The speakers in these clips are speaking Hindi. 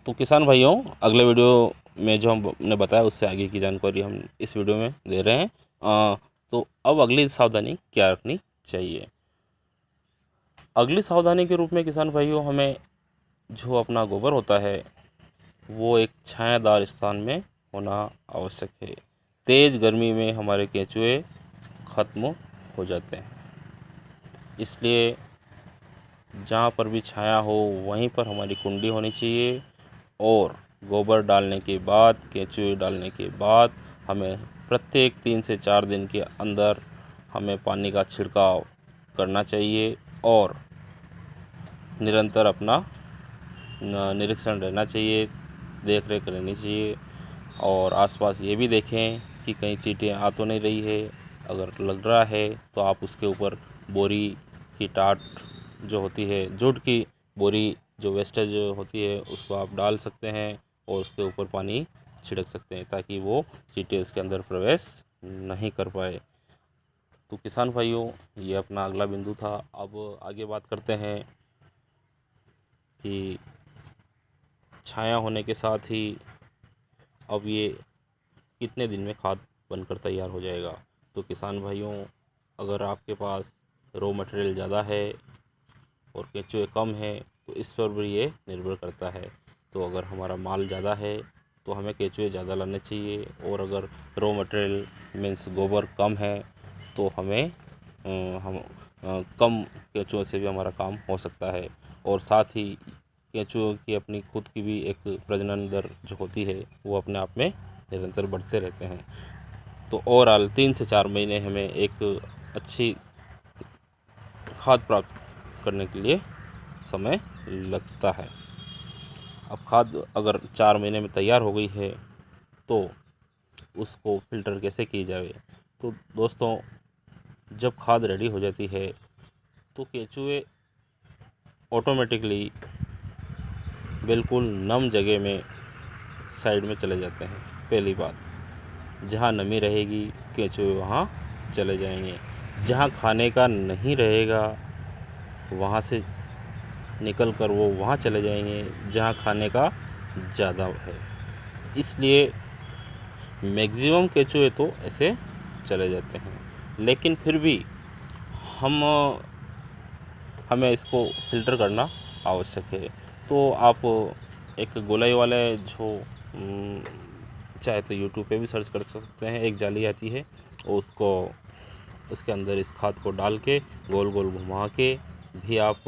तो किसान भाइयों, अगले वीडियो में जो हमने बताया उससे आगे की जानकारी हम इस वीडियो में दे रहे हैं। तो अब अगली सावधानी क्या रखनी चाहिए। अगली सावधानी के रूप में किसान भाइयों, हमें जो अपना गोबर होता है वो एक छायादार स्थान में होना आवश्यक है। तेज़ गर्मी में हमारे केंचुए ख़त्म हो जाते हैं, इसलिए जहाँ पर भी छाया हो वहीं पर हमारी कुंडी होनी चाहिए। और गोबर डालने के बाद, केंचुए डालने के बाद हमें प्रत्येक 3 से 4 दिन के अंदर हमें पानी का छिड़काव करना चाहिए और निरंतर अपना निरीक्षण रहना चाहिए, देख रेख रहनी चाहिए। और आसपास ये भी देखें कि कहीं चींटियाँ आ तो नहीं रही है। अगर लग रहा है तो आप उसके ऊपर बोरी की टाट जो होती है, जूट की बोरी जो वेस्टेज होती है, उसको आप डाल सकते हैं और उसके ऊपर पानी छिड़क सकते हैं ताकि वो चींटियाँ उसके अंदर प्रवेश नहीं कर पाए। तो किसान भाइयों, ये अपना अगला बिंदु था। अब आगे बात करते हैं कि छाया होने के साथ ही अब ये कितने दिन में खाद बनकर तैयार हो जाएगा। तो किसान भाइयों, अगर आपके पास रॉ मटेरियल ज़्यादा है और केंचुए कम है तो इस पर भी ये निर्भर करता है। तो अगर हमारा माल ज़्यादा है तो हमें केंचुए ज़्यादा लाने चाहिए, और अगर रॉ मटेरियल मीन्स गोबर कम है तो हमें हम कम केंचुओं से भी हमारा काम हो सकता है। और साथ ही केंचुओं की अपनी खुद की भी एक प्रजनन दर जो होती है वो अपने आप में निरंतर बढ़ते रहते हैं। तो ओवरऑल 3 से 4 महीने हमें एक अच्छी खाद प्राप्त करने के लिए समय लगता है। अब खाद अगर 4 महीने में तैयार हो गई है तो उसको फ़िल्टर कैसे की जाए। तो दोस्तों, जब खाद रेडी हो जाती है तो केंचुए ऑटोमेटिकली बिल्कुल नम जगह में साइड में चले जाते हैं। पहली बात, जहाँ नमी रहेगी केंचुए वहाँ चले जाएंगे। जहाँ खाने का नहीं रहेगा वहाँ से निकल कर वो वहाँ चले जाएंगे जहाँ खाने का ज़्यादा है। इसलिए मैक्सिमम केंचुए तो ऐसे चले जाते हैं, लेकिन फिर भी हमें इसको फ़िल्टर करना आवश्यक है। तो आप एक गोलाई वाले जो चाहे तो यूट्यूब पे भी सर्च कर सकते हैं, एक जाली आती है, उसको उसके अंदर इस खाद को डाल के गोल गोल घुमा के भी आप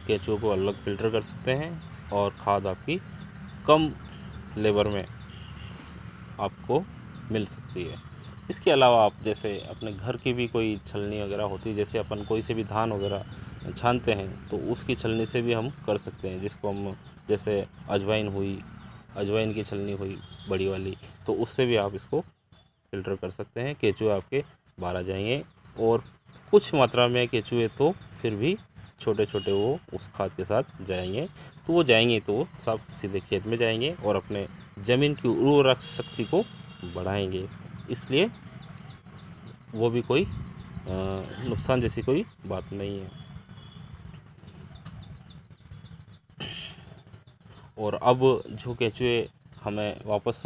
केंचुओं को अलग फ़िल्टर कर सकते हैं और खाद आपकी कम लेबर में आपको मिल सकती है। इसके अलावा आप जैसे अपने घर की भी कोई छलनी वगैरह होती है, जैसे अपन कोई से भी धान वगैरह छानते हैं तो उसकी छलनी से भी हम कर सकते हैं, जिसको हम जैसे अजवाइन की छलनी हुई बड़ी वाली, तो उससे भी आप इसको फ़िल्टर कर सकते हैं। केंचुए आपके बाहर आ जाएंगे, और कुछ मात्रा में केंचुए तो फिर भी छोटे छोटे वो उस खाद के साथ जाएंगे। तो वो जाएंगे तो वो सब सीधे खेत में जाएंगे और अपने ज़मीन की उर्वरक शक्ति को बढ़ाएंगे। इसलिए वो भी कोई नुकसान जैसी कोई बात नहीं है। और अब जो केंचुए हमें वापस